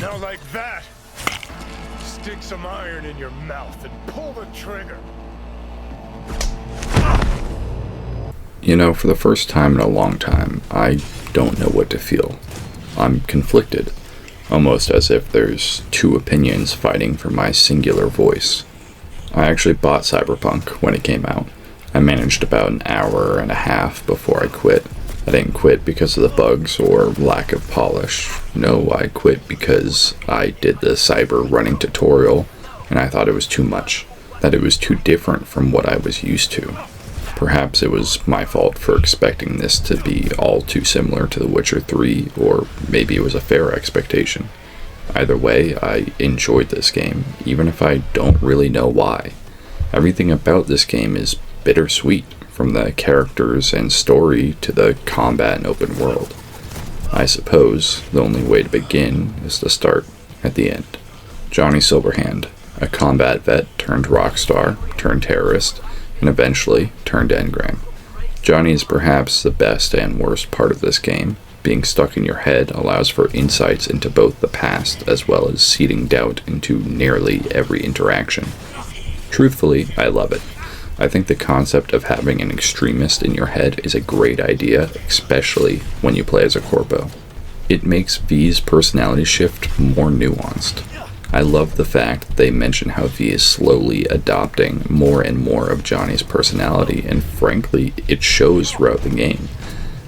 Now like that. Stick some iron in your mouth and pull the trigger. For the first time in a long time, I don't know what to feel. I'm conflicted, almost as if there's two opinions fighting for my singular voice. I actually bought Cyberpunk when it came out. I managed about an hour and a half before I quit. I didn't quit because of the bugs or lack of polish. No, I quit because I did the cyber running tutorial and I thought it was too much, that it was too different from what I was used to. Perhaps it was my fault for expecting this to be all too similar to The Witcher 3, or maybe it was a fair expectation. Either way, I enjoyed this game, even if I don't really know why. Everything about this game is bittersweet, from the characters and story to the combat and open world. I suppose the only way to begin is to start at the end. Johnny Silverhand, a combat vet turned rock star, turned terrorist, and eventually turned engram. Johnny is perhaps the best and worst part of this game. Being stuck in your head allows for insights into both the past as well as seeding doubt into nearly every interaction. Truthfully, I love it. I think the concept of having an extremist in your head is a great idea, especially when you play as a corpo. It makes V's personality shift more nuanced. I love the fact that they mention how V is slowly adopting more and more of Johnny's personality, and frankly, it shows throughout the game.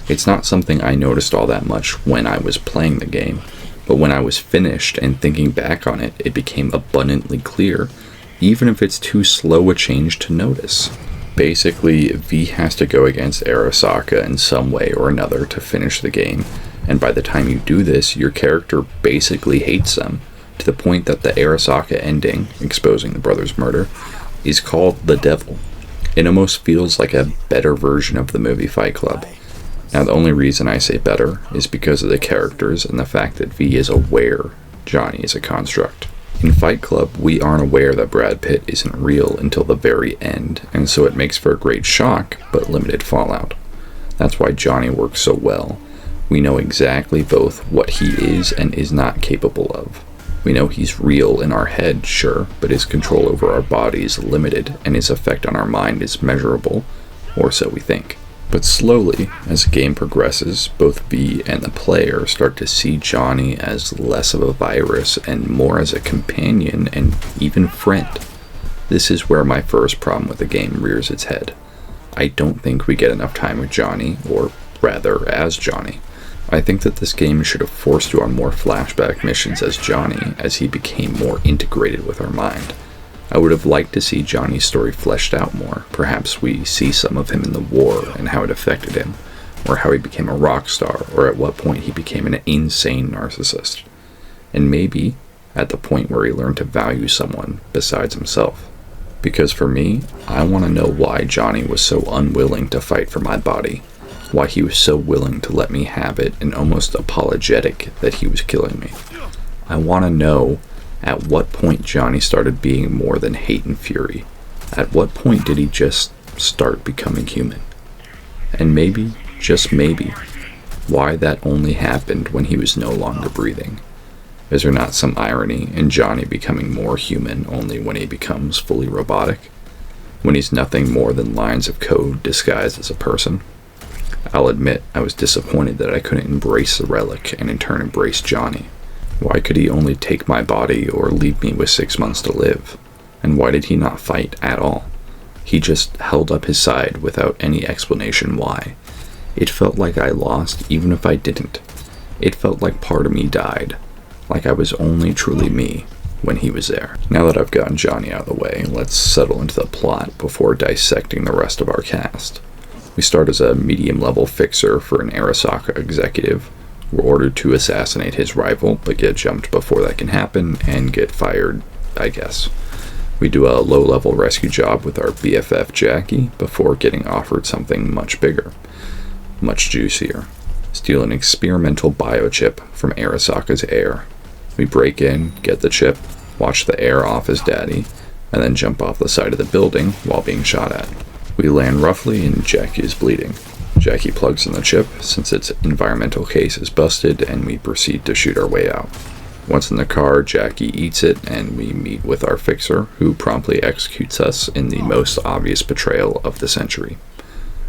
It's not something I noticed all that much when I was playing the game, but when I was finished and thinking back on it, it became abundantly clear, even if it's too slow a change to notice. Basically, V has to go against Arasaka in some way or another to finish the game, and by the time you do this, your character basically hates them, to the point that the Arasaka ending, exposing the brother's murder, is called the devil. It almost feels like a better version of the movie Fight Club. Now, the only reason I say better is because of the characters and the fact that V is aware Johnny is a construct. In Fight Club, we aren't aware that Brad Pitt isn't real until the very end, and so it makes for a great shock, but limited fallout. That's why Johnny works so well. We know exactly both what he is and is not capable of. We know he's real in our head, sure, but his control over our body is limited, and his effect on our mind is measurable, or so we think. But slowly, as the game progresses, both V and the player start to see Johnny as less of a virus and more as a companion and even friend. This is where my first problem with the game rears its head. I don't think we get enough time with Johnny, or rather, as Johnny. I think that this game should have forced you on more flashback missions as Johnny as he became more integrated with our mind. I would have liked to see Johnny's story fleshed out more. Perhaps we see some of him in the war and how it affected him, or how he became a rock star, or at what point he became an insane narcissist. And maybe at the point where he learned to value someone besides himself. Because for me, I want to know why Johnny was so unwilling to fight for my body. Why he was so willing to let me have it and almost apologetic that he was killing me. I want to know at what point Johnny started being more than hate and fury. At what point did he just start becoming human? And maybe, just maybe, why that only happened when he was no longer breathing. Is there not some irony in Johnny becoming more human only when he becomes fully robotic? When he's nothing more than lines of code disguised as a person? I'll admit I was disappointed that I couldn't embrace the relic and in turn embrace Johnny. Why could he only take my body or leave me with 6 months to live? And why did he not fight at all? He just held up his side without any explanation why. It felt like I lost even if I didn't. It felt like part of me died. Like I was only truly me when he was there. Now that I've gotten Johnny out of the way, let's settle into the plot before dissecting the rest of our cast. We start as a medium-level fixer for an Arasaka executive. We're ordered to assassinate his rival, but get jumped before that can happen, and get fired, I guess. We do a low-level rescue job with our BFF Jackie, before getting offered something much bigger, much juicier. Steal an experimental biochip from Arasaka's heir. We break in, get the chip, watch the heir off his daddy, and then jump off the side of the building while being shot at. We land roughly, and Jackie is bleeding. Jackie plugs in the chip, since its environmental case is busted, and we proceed to shoot our way out. Once in the car, Jackie eats it, and we meet with our fixer, who promptly executes us in the most obvious betrayal of the century.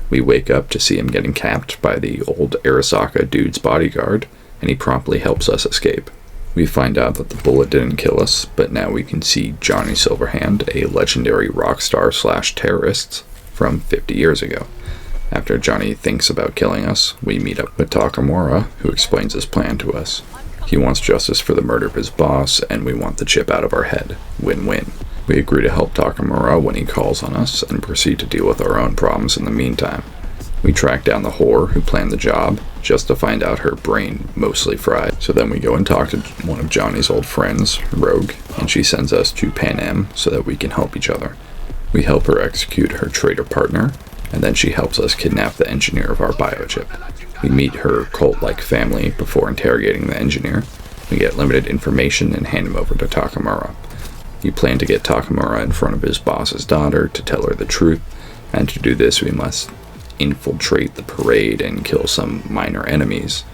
We wake up to see him getting capped by the old Arasaka dude's bodyguard, and he promptly helps us escape. We find out that the bullet didn't kill us, but now we can see Johnny Silverhand, a legendary rock star / terrorist from 50 years ago. After Johnny thinks about killing us, we meet up with Takamura, who explains his plan to us. He wants justice for the murder of his boss, and we want the chip out of our head. Win-win. We agree to help Takamura when he calls on us, and proceed to deal with our own problems in the meantime. We track down the whore who planned the job, just to find out her brain mostly fried. So then we go and talk to one of Johnny's old friends, Rogue, and she sends us to Pan Am so that we can help each other. We help her execute her traitor partner, and then she helps us kidnap the engineer of our biochip. We meet her cult-like family before interrogating the engineer. We get limited information and hand him over to Takamura. We plan to get Takamura in front of his boss's daughter to tell her the truth, and to do this we must infiltrate the parade and kill some minor enemies.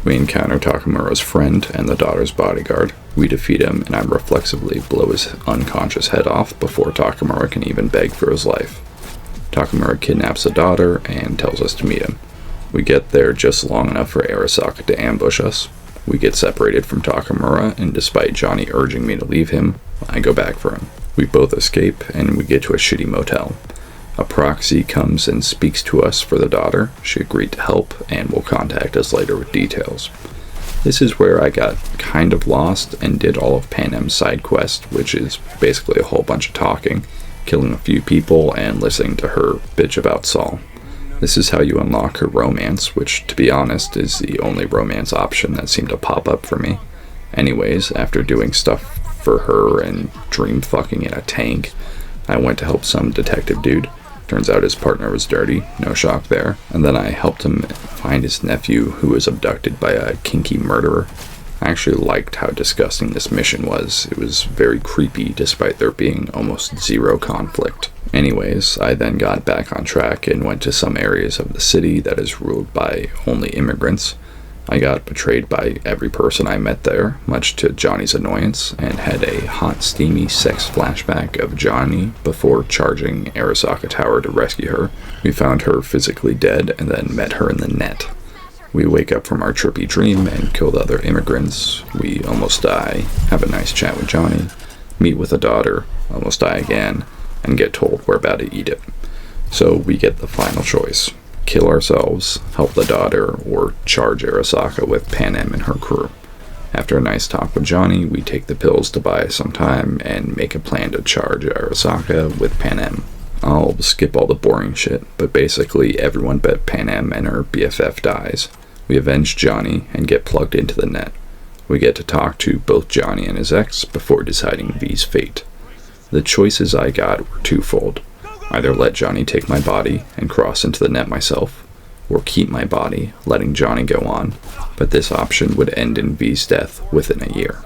We encounter Takamura's friend and the daughter's bodyguard. We defeat him, and I reflexively blow his unconscious head off before Takamura can even beg for his life. Takamura kidnaps the daughter and tells us to meet him. We get there just long enough for Arasaka to ambush us. We get separated from Takamura, and despite Johnny urging me to leave him, I go back for him. We both escape, and we get to a shitty motel. A proxy comes and speaks to us for the daughter. She agreed to help, and will contact us later with details. This is where I got kind of lost and did all of Pan Am's side quest, which is basically a whole bunch of talking, killing a few people, and listening to her bitch about Saul. This is how you unlock her romance, which, to be honest, is the only romance option that seemed to pop up for me. Anyways, after doing stuff for her and dream fucking in a tank, I went to help some detective dude. Turns out his partner was dirty, no shock there. And then I helped him find his nephew, who was abducted by a kinky murderer. I actually liked how disgusting this mission was. It was very creepy, despite there being almost zero conflict. Anyways, I then got back on track and went to some areas of the city that is ruled by only immigrants. I got betrayed by every person I met there, much to Johnny's annoyance, and had a hot, steamy sex flashback of Johnny before charging Arasaka Tower to rescue her. We found her physically dead and then met her in the net. We wake up from our trippy dream and kill the other immigrants. We almost die, have a nice chat with Johnny, meet with a daughter, almost die again, and get told we're about to eat it. So we get the final choice. Kill ourselves, help the daughter, or charge Arasaka with Pan Am and her crew. After a nice talk with Johnny, we take the pills to buy some time and make a plan to charge Arasaka with Pan Am. I'll skip all the boring shit, but basically everyone but Pan Am and her BFF dies. We avenge Johnny and get plugged into the net. We get to talk to both Johnny and his ex before deciding V's fate. The choices I got were twofold. Either let Johnny take my body and cross into the net myself, or keep my body, letting Johnny go on, but this option would end in V's death within a year.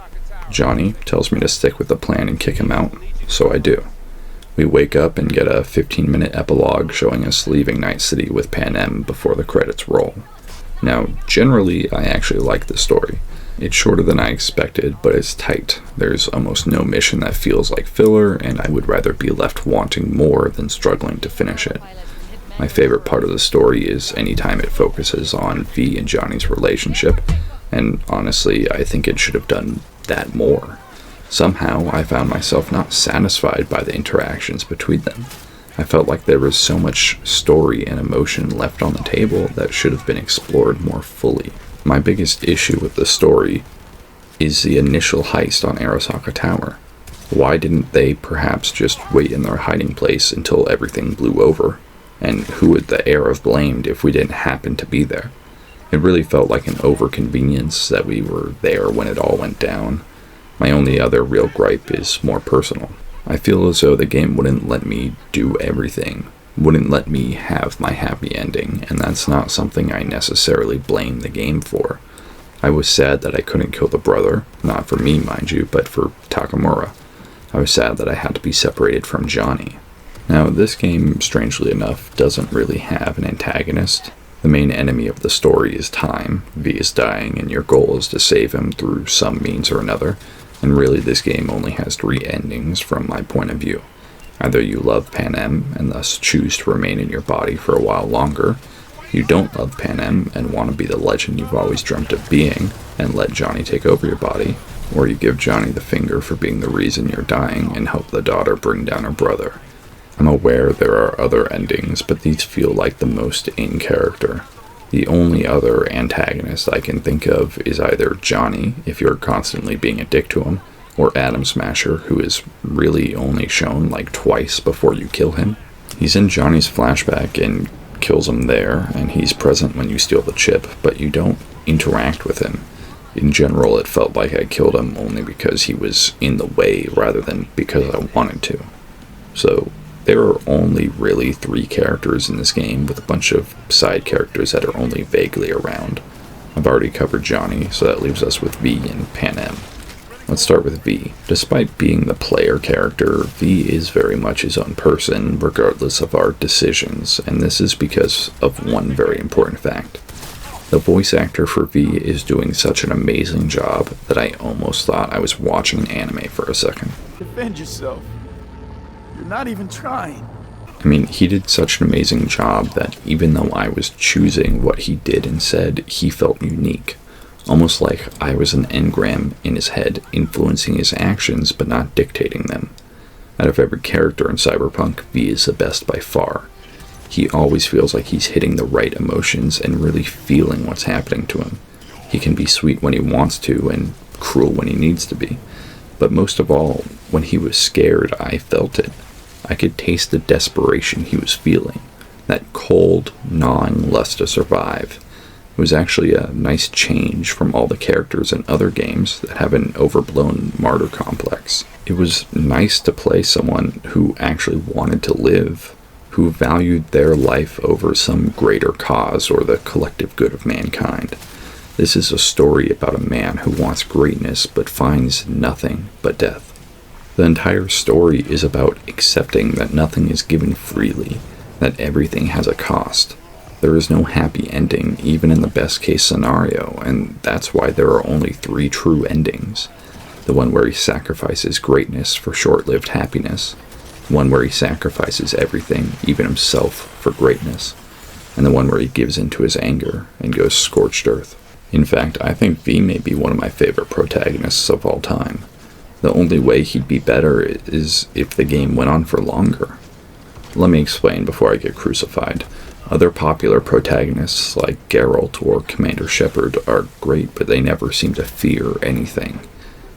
Johnny tells me to stick with the plan and kick him out, so I do. We wake up and get a 15-minute epilogue showing us leaving Night City with Pan Am before the credits roll. Now, generally, I actually like the story. It's shorter than I expected, but it's tight. There's almost no mission that feels like filler, and I would rather be left wanting more than struggling to finish it. My favorite part of the story is anytime it focuses on V and Johnny's relationship, and honestly, I think it should have done that more. Somehow, I found myself not satisfied by the interactions between them. I felt like there was so much story and emotion left on the table that should have been explored more fully. My biggest issue with the story is the initial heist on Arasaka Tower. Why didn't they perhaps just wait in their hiding place until everything blew over? And who would the heir have blamed if we didn't happen to be there? It really felt like an overconvenience that we were there when it all went down. My only other real gripe is more personal. I feel as though the game wouldn't let me do everything, wouldn't let me have my happy ending, and that's not something I necessarily blame the game for. I was sad that I couldn't kill the brother, not for me, mind you, but for Takamura. I was sad that I had to be separated from Johnny. Now, this game, strangely enough, doesn't really have an antagonist. The main enemy of the story is time. V is dying, and your goal is to save him through some means or another. And really, this game only has 3 endings from my point of view. Either you love Panem and thus choose to remain in your body for a while longer, you don't love Panem and want to be the legend you've always dreamt of being and let Johnny take over your body, or you give Johnny the finger for being the reason you're dying and help the daughter bring down her brother. I'm aware there are other endings, but these feel like the most in character. The only other antagonist I can think of is either Johnny, if you're constantly being a dick to him, or Atom Smasher, who is really only shown like twice before you kill him. He's in Johnny's flashback and kills him there, and he's present when you steal the chip, but you don't interact with him. In general, it felt like I killed him only because he was in the way rather than because I wanted to. So, there are only really 3 characters in this game, with a bunch of side characters that are only vaguely around. I've already covered Johnny, so that leaves us with V and Panem. Let's start with V. Despite being the player character, V is very much his own person, regardless of our decisions, and this is because of one very important fact. The voice actor for V is doing such an amazing job that I almost thought I was watching an anime for a second. Defend yourself. You're not even trying. I mean, he did such an amazing job that even though I was choosing what he did and said, he felt unique. Almost like I was an engram in his head, influencing his actions but not dictating them. Out of every character in Cyberpunk, V is the best by far. He always feels like he's hitting the right emotions and really feeling what's happening to him. He can be sweet when he wants to and cruel when he needs to be. But most of all, when he was scared, I felt it. I could taste the desperation he was feeling, that cold, gnawing lust to survive. It was actually a nice change from all the characters in other games that have an overblown martyr complex. It was nice to play someone who actually wanted to live, who valued their life over some greater cause or the collective good of mankind. This is a story about a man who wants greatness but finds nothing but death. The entire story is about accepting that nothing is given freely, that everything has a cost. There is no happy ending, even in the best case scenario, and that's why there are only 3 true endings. The one where he sacrifices greatness for short-lived happiness, the one where he sacrifices everything, even himself, for greatness, and the one where he gives in to his anger and goes scorched earth. In fact, I think V may be one of my favorite protagonists of all time. The only way he'd be better is if the game went on for longer. Let me explain before I get crucified. Other popular protagonists like Geralt or Commander Shepard are great, but they never seem to fear anything.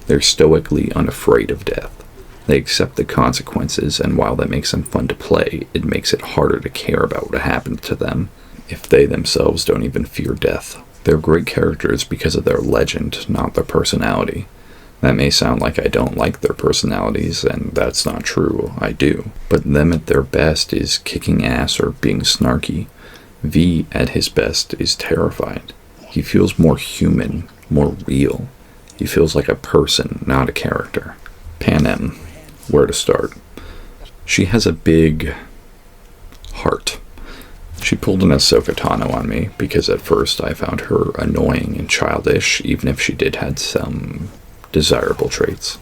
They're stoically unafraid of death. They accept the consequences, and while that makes them fun to play, it makes it harder to care about what happens to them if they themselves don't even fear death. They're great characters because of their legend, not their personality. That may sound like I don't like their personalities, and that's not true, I do. But them at their best is kicking ass or being snarky. V at his best is terrified. He feels more human, more real. He feels like a person, not a character. Panem, where to start? She has a big heart. She pulled an Ahsoka Tano on me, because at first I found her annoying and childish, even if she did have some desirable traits.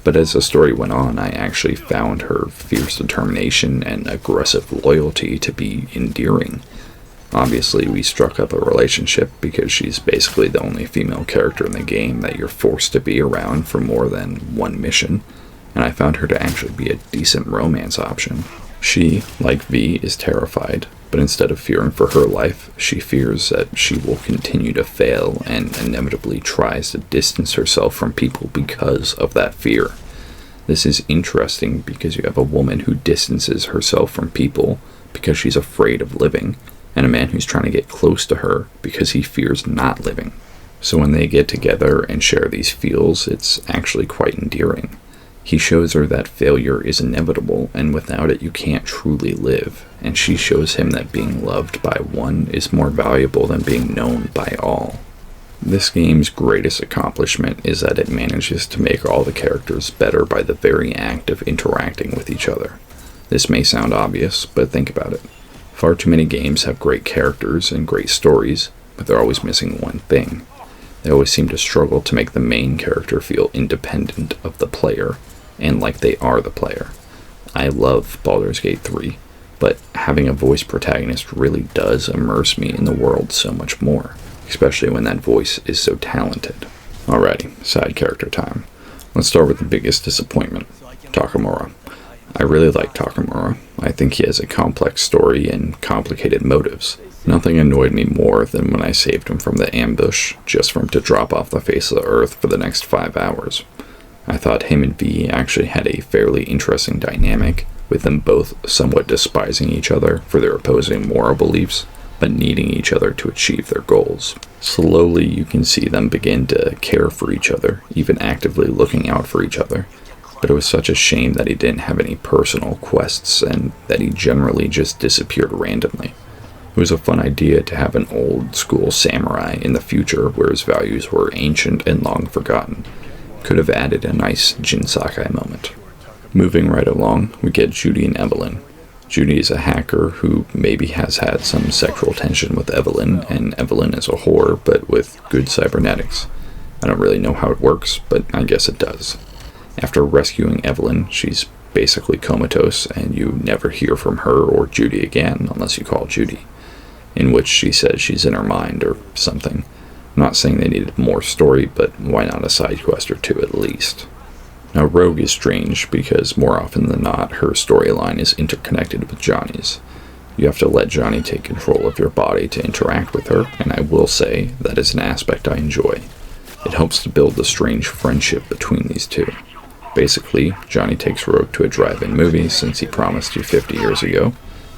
But as the story went on, I actually found her fierce determination and aggressive loyalty to be endearing. Obviously, we struck up a relationship because she's basically the only female character in the game that you're forced to be around for more than one mission, and I found her to actually be a decent romance option. She, like V, is terrified, but instead of fearing for her life, she fears that she will continue to fail and inevitably tries to distance herself from people because of that fear. This is interesting because you have a woman who distances herself from people because she's afraid of living, and a man who's trying to get close to her because he fears not living. So when they get together and share these feels, it's actually quite endearing. He shows her that failure is inevitable, and without it you can't truly live, and she shows him that being loved by one is more valuable than being known by all. This game's greatest accomplishment is that it manages to make all the characters better by the very act of interacting with each other. This may sound obvious, but think about it. Far too many games have great characters and great stories, but they're always missing one thing. They always seem to struggle to make the main character feel independent of the player, and like they are the player. I love Baldur's Gate 3, but having a voice protagonist really does immerse me in the world so much more, especially when that voice is so talented. Alrighty, side character time. Let's start with the biggest disappointment, Takamura. I really like Takamura. I think he has a complex story and complicated motives. Nothing annoyed me more than when I saved him from the ambush, just for him to drop off the face of the earth for the next 5 hours. I thought him and V actually had a fairly interesting dynamic, with them both somewhat despising each other for their opposing moral beliefs, but needing each other to achieve their goals. Slowly you can see them begin to care for each other, even actively looking out for each other. But it was such a shame that he didn't have any personal quests, and that he generally just disappeared randomly. It was a fun idea to have an old school samurai in the future where his values were ancient and long forgotten. Could have added a nice Jin Sakai moment. Moving right along, we get Judy and Evelyn. Judy is a hacker who maybe has had some sexual tension with Evelyn, and Evelyn is a whore, but with good cybernetics. I don't really know how it works, but I guess it does. After rescuing Evelyn, she's basically comatose, and you never hear from her or Judy again unless you call Judy, in which she says she's in her mind or something. I'm not saying they needed more story, but why not a side quest or two at least? Now, Rogue is strange because more often than not, her storyline is interconnected with Johnny's. You have to let Johnny take control of your body to interact with her, and I will say that is an aspect I enjoy. It helps to build the strange friendship between these two. Basically, Johnny takes Rogue to a drive-in movie since he promised to 50 years ago,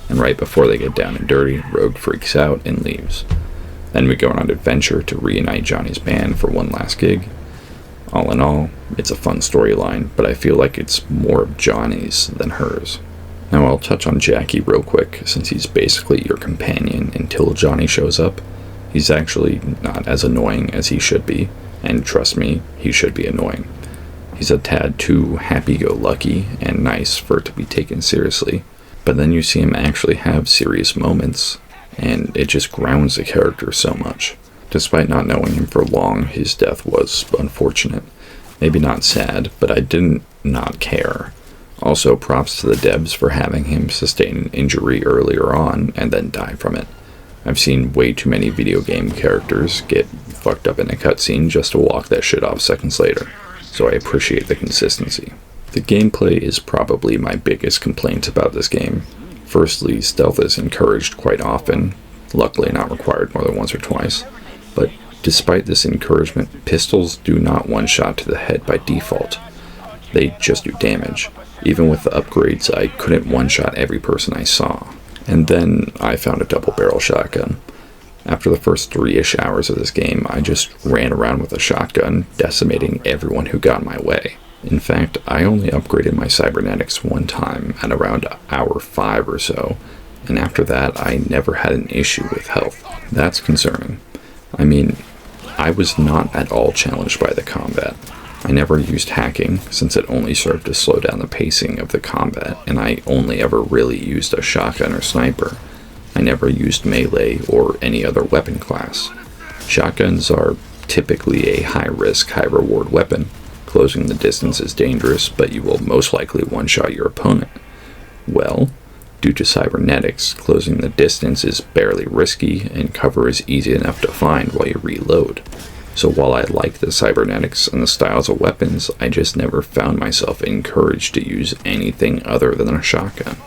and right before they get down and dirty, Rogue freaks out and leaves. Then we go on an adventure to reunite Johnny's band for one last gig. All in all, it's a fun storyline, but I feel like it's more of Johnny's than hers. Now I'll touch on Jackie real quick, since he's basically your companion until Johnny shows up. He's actually not as annoying as he should be, and trust me, he should be annoying. He's a tad too happy-go-lucky and nice for it to be taken seriously, but then you see him actually have serious moments, and it just grounds the character so much. Despite not knowing him for long, his death was unfortunate. Maybe not sad, but I didn't not care. Also, props to the devs for having him sustain an injury earlier on and then die from it. I've seen way too many video game characters get fucked up in a cutscene just to walk that shit off seconds later, so I appreciate the consistency. The gameplay is probably my biggest complaint about this game. Firstly, stealth is encouraged quite often, luckily not required more than once or twice, but despite this encouragement, pistols do not one-shot to the head by default. They just do damage. Even with the upgrades, I couldn't one-shot every person I saw. And then I found a double-barrel shotgun. After the first 3-ish hours of this game, I just ran around with a shotgun, decimating everyone who got in my way. In fact, I only upgraded my cybernetics one time at around hour 5 or so, and after that I never had an issue with health. That's concerning. I mean, I was not at all challenged by the combat. I never used hacking, since it only served to slow down the pacing of the combat, and I only ever really used a shotgun or sniper. I never used melee or any other weapon class. Shotguns are typically a high-risk, high-reward weapon. Closing the distance is dangerous, but you will most likely one-shot your opponent. Well, due to cybernetics, closing the distance is barely risky, and cover is easy enough to find while you reload. So while I like the cybernetics and the styles of weapons, I just never found myself encouraged to use anything other than a shotgun.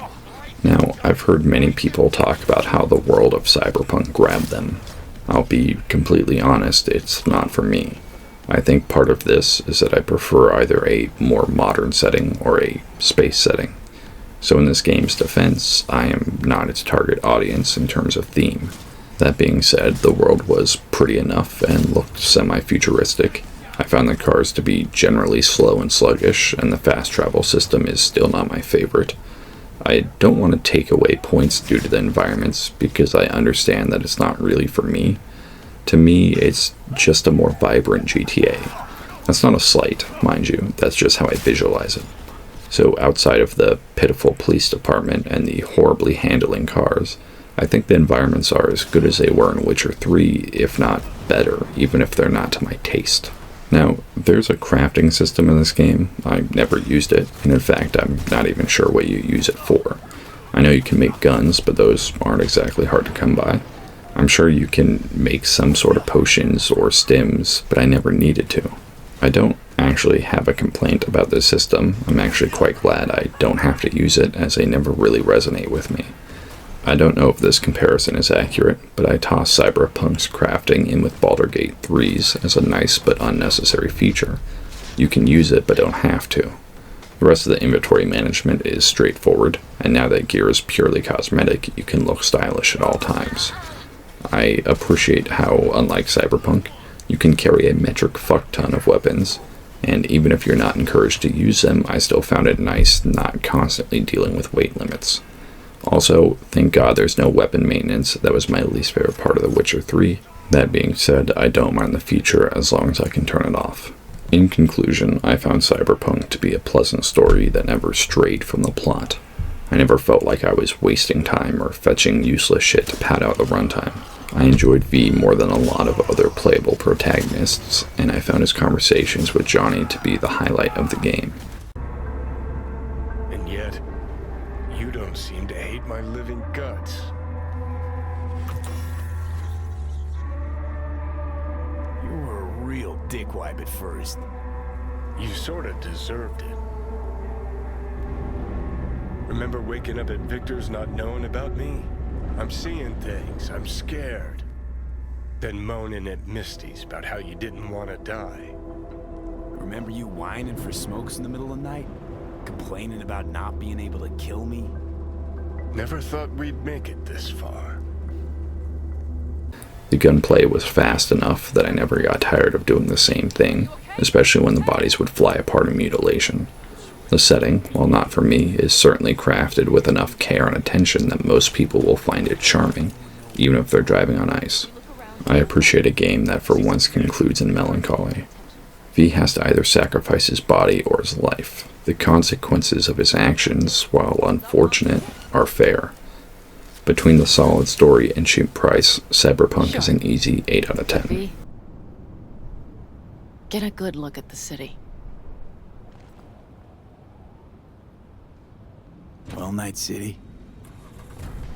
Now, I've heard many people talk about how the world of Cyberpunk grabbed them. I'll be completely honest, it's not for me. I think part of this is that I prefer either a more modern setting or a space setting. So in this game's defense, I am not its target audience in terms of theme. That being said, the world was pretty enough and looked semi-futuristic. I found the cars to be generally slow and sluggish, and the fast travel system is still not my favorite. I don't want to take away points due to the environments, because I understand that it's not really for me. To me, it's just a more vibrant GTA. That's not a slight, mind you, that's just how I visualize it. So outside of the pitiful police department and the horribly handling cars, I think the environments are as good as they were in Witcher 3, if not better, even if they're not to my taste. Now, there's a crafting system in this game. I never used it, and in fact, I'm not even sure what you use it for. I know you can make guns, but those aren't exactly hard to come by. I'm sure you can make some sort of potions or stims, but I never needed to. I don't actually have a complaint about this system. I'm actually quite glad I don't have to use it, as they never really resonate with me. I don't know if this comparison is accurate, but I toss Cyberpunk's crafting in with Baldur's Gate 3's as a nice but unnecessary feature. You can use it, but don't have to. The rest of the inventory management is straightforward, and now that gear is purely cosmetic, you can look stylish at all times. I appreciate how, unlike Cyberpunk, you can carry a metric fuck-ton of weapons, and even if you're not encouraged to use them, I still found it nice not constantly dealing with weight limits. Also, thank God there's no weapon maintenance. That was my least favorite part of The Witcher 3. That being said, I don't mind the feature as long as I can turn it off. In conclusion, I found Cyberpunk to be a pleasant story that never strayed from the plot. I never felt like I was wasting time or fetching useless shit to pad out the runtime. I enjoyed V more than a lot of other playable protagonists, and I found his conversations with Johnny to be the highlight of the game. And yet, you don't seem to hate my living guts. You were a real dickwipe at first. You sort of deserved it. Remember waking up at Victor's not knowing about me? I'm seeing things, I'm scared. Then moaning at Misty's about how you didn't want to die. Remember you whining for smokes in the middle of the night? Complaining about not being able to kill me? Never thought we'd make it this far. The gunplay was fast enough that I never got tired of doing the same thing, especially when the bodies would fly apart in mutilation. The setting, while not for me, is certainly crafted with enough care and attention that most people will find it charming, even if they're driving on ice. I appreciate a game that for once concludes in melancholy. V has to either sacrifice his body or his life. The consequences of his actions, while unfortunate, are fair. Between the solid story and cheap price, Cyberpunk is an easy 8 out of 10. V, get a good look at the city. Well, Night City.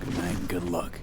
Good night and good luck.